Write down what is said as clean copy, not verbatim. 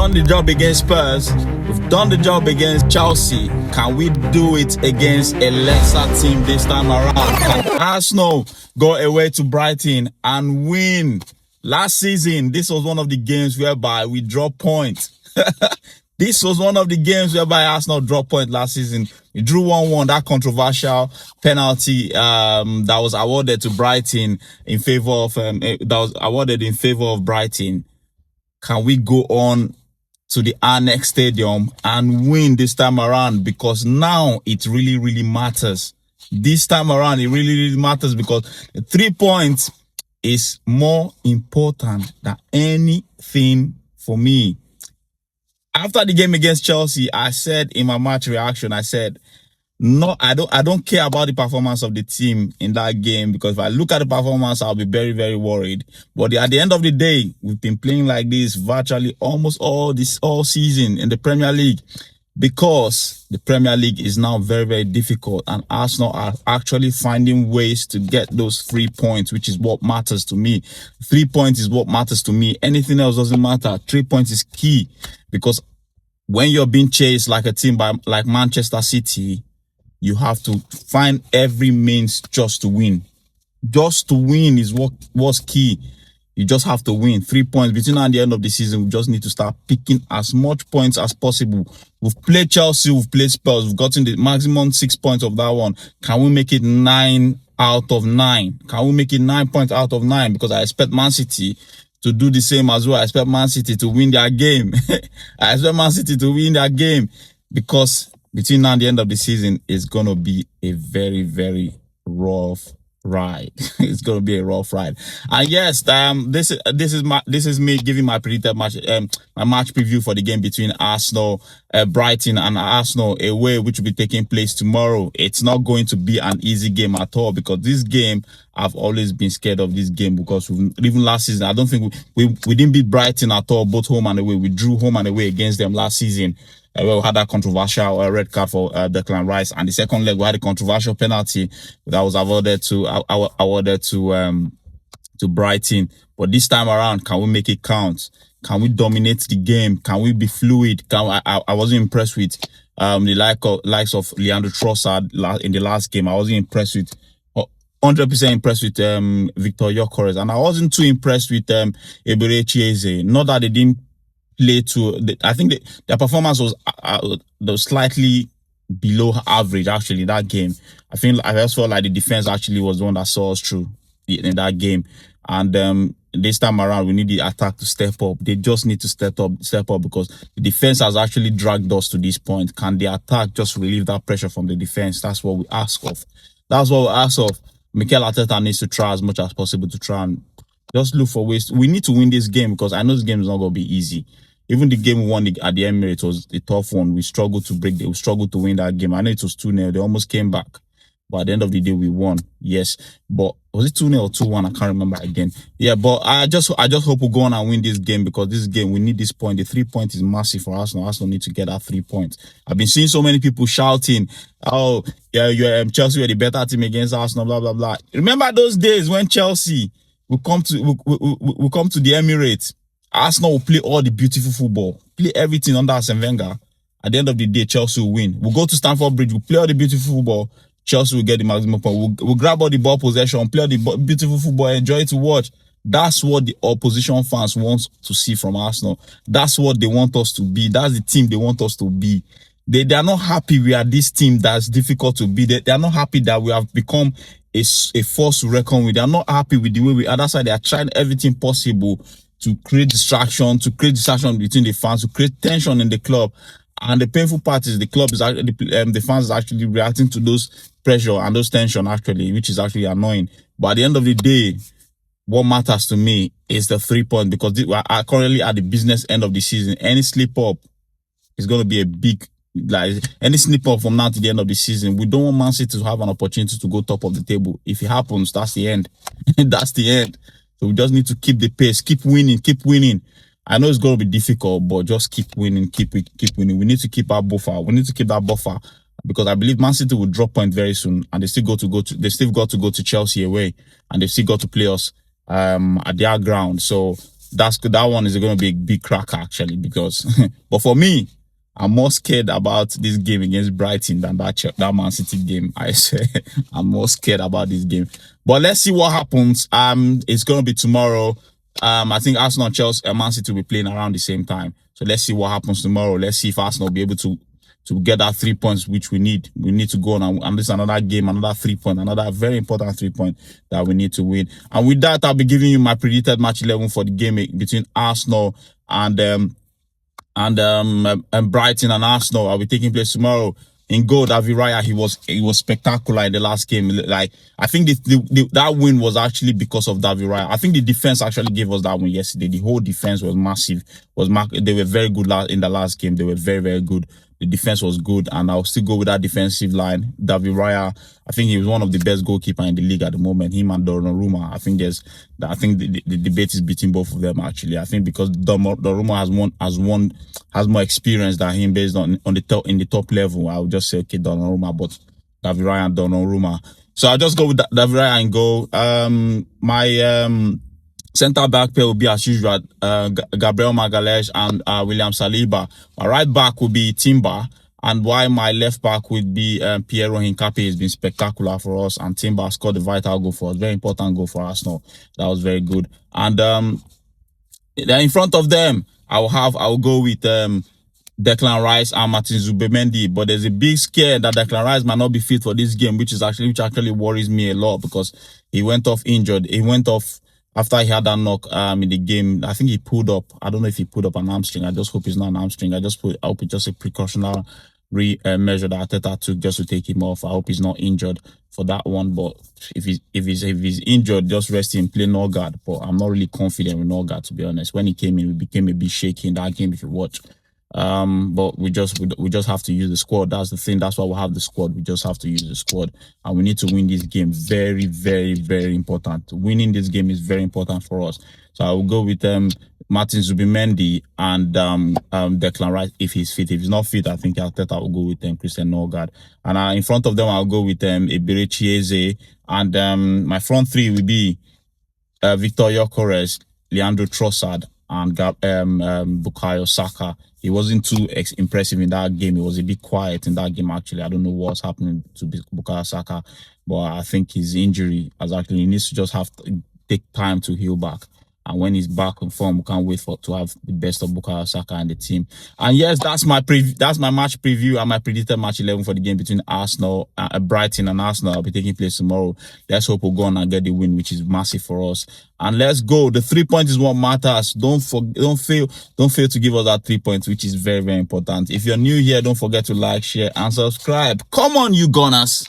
done the job against Spurs. We've done the job against Chelsea. Can we do it against a lesser team this time around? Can Arsenal go away to Brighton and win? Last season, this was one of the games whereby we dropped points. This was one of the games whereby Arsenal dropped points last season. We drew 1-1, that controversial penalty that was awarded to Brighton in favor of Brighton. Can we go on to the Amex Stadium and win this time around? Because now it really, really matters. This time around, it really, really matters because the 3 points is more important than anything for me. After the game against Chelsea, I said in my match reaction, I said, no, I don't care about the performance of the team in that game, because if I look at the performance, I'll be very, very worried. But at the end of the day, we've been playing like this virtually almost all season in the Premier League, because the Premier League is now very, very difficult, and Arsenal are actually finding ways to get those 3 points, which is what matters to me. 3 points is what matters to me. Anything else doesn't matter. 3 points is key, because when you're being chased like a team like Manchester City, you have to find every means just to win. Just to win is what's key. You just have to win. 3 points. Between now and the end of the season, we just need to start picking as much points as possible. We've played Chelsea, we've played Spurs, we've gotten the maximum 6 points of that one. Can we make it 9 out of 9? Can we make it 9 points out of 9? Because I expect Man City to do the same as well. I expect Man City to win their game. I expect Man City to win their game, because between now and the end of the season, it's going to be a very, very rough ride. It's going to be a rough ride. And yes, this is me giving my predicted match, my match preview for the game between Arsenal, Brighton and Arsenal away, which will be taking place tomorrow. It's not going to be an easy game at all, because this game, I've always been scared of this game, because even last season, I don't think we didn't beat Brighton at all, both home and away. We drew home and away against them last season. We had that controversial red card for Declan Rice, and the second leg we had a controversial penalty that was awarded to Brighton. But this time around, can we make it count? Can we dominate the game? Can we be fluid? I wasn't impressed with the likes of Leandro Trossard in the last game. I wasn't impressed with 100% impressed with Victor Gyökeres, and I wasn't too impressed with Eberechi Eze. Not that they didn't play I think their performance was slightly below average actually that game. I just felt like the defense actually was the one that saw us through in that game. And this time around, we need the attack to step up. They just need to step up because the defense has actually dragged us to this point. Can the attack just relieve that pressure from the defense? That's what we ask of. Mikel Arteta needs to try as much as possible to try and just look for ways. We need to win this game, because I know this game is not going to be easy. Even the game we won at the Emirates was a tough one. We struggled to win that game. I know it was 2-0. They almost came back. But at the end of the day, we won. Yes. But was it 2-0 or 2-1? I can't remember again. Yeah, but I just hope we go on and win this game, because this game, we need this point. The 3 points is massive for Arsenal. Arsenal need to get that 3 points. I've been seeing so many people shouting, oh, yeah, Chelsea were the better team against Arsenal, blah, blah, blah. Remember those days when Chelsea will come to the Emirates? Arsenal will play all the beautiful football, play everything under Arsene Wenger. At the end of the day, Chelsea will win. We'll go to Stamford Bridge, we'll play all the beautiful football. Chelsea will get the maximum point. We'll grab all the ball possession, play all the beautiful football, enjoy it to watch. That's what the opposition fans want to see from Arsenal. That's what they want us to be. That's the team they want us to be. They are not happy we are this team that's difficult to beat. They are not happy that we have become a force to reckon with. They are not happy with the way we are. That's why they are trying everything possible to create distraction between the fans, to create tension in the club. And the painful part is the fans is actually reacting to those pressure and those tension actually, which is actually annoying. But at the end of the day, what matters to me is the 3 points, because we are currently at the business end of the season. Any slip up is going to be a big, any slip up from now to the end of the season. We don't want Man City to have an opportunity to go top of the table. If it happens, that's the end. That's the end. So we just need to keep the pace, keep winning. I know it's going to be difficult, but just keep winning, keep winning. We need to keep our buffer. We need to keep that buffer, because I believe Man City will drop point very soon, and they still got to go to Chelsea away, and they still got to play us at their ground. So That's good. That one is going to be a big crack actually, because but for me, I'm more scared about this game against Brighton than that Man City game. I say I'm more scared about this game. But let's see what happens. It's gonna be tomorrow. I think Arsenal, Chelsea, and Man City will be playing around the same time. So let's see what happens tomorrow. Let's see if Arsenal will be able to get that 3 points which we need. We need to go on, and this is another game, another 3 point, another very important 3 point that we need to win. And with that, I'll be giving you my predicted match 11 for the game between Arsenal and Brighton and Arsenal. Will be taking place tomorrow. In goal, David Raya, he was spectacular in the last game. Like, I think that win was actually because of David Raya. I think the defense actually gave us that win yesterday. The whole defense was massive. They were very good in the last game. They were very, very good. The defense was good, and I'll still go with that defensive line. David Raya, I think he was one of the best goalkeepers in the league at the moment. Him and Donnarumma. I think the debate is between both of them actually. I think because Donnarumma has more experience than him based on the top level. I would just say okay, Donnarumma, but David Raya and Donnarumma. So I'll just go with David Raya and go. My centre back pair will be as usual, Gabriel Magalhaes and William Saliba. My right back will be Timber, and while my left back would be Piero Hincapié. Has been spectacular for us, and Timber scored the vital goal for us, very important goal for Arsenal. That was very good. And then in front of them, I will go with Declan Rice and Martin Zubimendi, but there's a big scare that Declan Rice might not be fit for this game, which actually worries me a lot, because he went off injured. He went off after he had that knock in the game. I think he pulled up. I don't know if he pulled up an hamstring. I just hope it's not an hamstring. I hope it's just a precautionary measure that Arteta took just to take him off. I hope he's not injured for that one. But if he's injured, just rest him, play Norgard. But I'm not really confident with Norgard, to be honest. When he came in, we became a bit shaky in that game, if you watch. But we just have to use the squad. That's the thing. That's why we have the squad. We just have to use the squad, and we need to win this game. Very, very, very important. Winning this game is very important for us. So I will go with Martin Zubimendi and Declan Rice if he's fit. If he's not fit, I think Arteta will go with Christian Norgard. And in front of them, I'll go with Eberechi Eze. And my front three will be Victor Gyökeres, Leandro Trossard, and Bukayo Saka. He wasn't too impressive in that game. He was a bit quiet in that game, actually. I don't know what's happening to Bukayo Saka, but I think his injury he needs to just have to take time to heal back. And when he's back in form, we can't wait to have the best of Bukayo Saka and the team. And yes, that's my match preview and my predicted match 11 for the game between Arsenal, Brighton and Arsenal. Will be taking place tomorrow. Let's hope we'll go on and get the win, which is massive for us. And let's go. The 3 points is what matters. Don't fail to give us that 3 points, which is very, very important. If you're new here, don't forget to like, share, and subscribe. Come on, you Gunners.